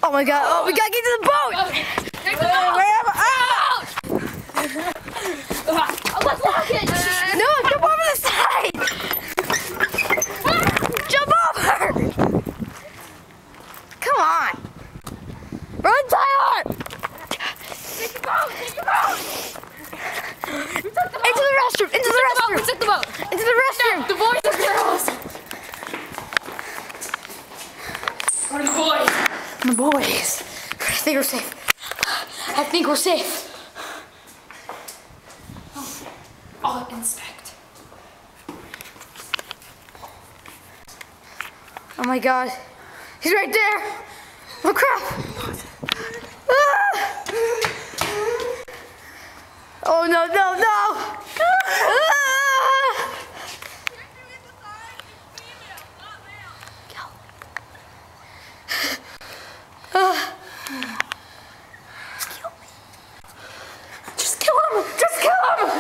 Oh my god, oh, we gotta get to the boat! Take the boat! Let's lock it! No, jump over the side! Jump over! Come on! Run, Tyler! Take the boat! Take the boat! Into the restroom! Into the restroom! We took the boat! Into the restroom! The boys and girls! What are the boys? The boys. I think we're safe. I think we're safe. I'll inspect. Oh my god. He's right there. Oh crap. Ah. Oh no, no, no. Ah. Just kill him! Just kill him!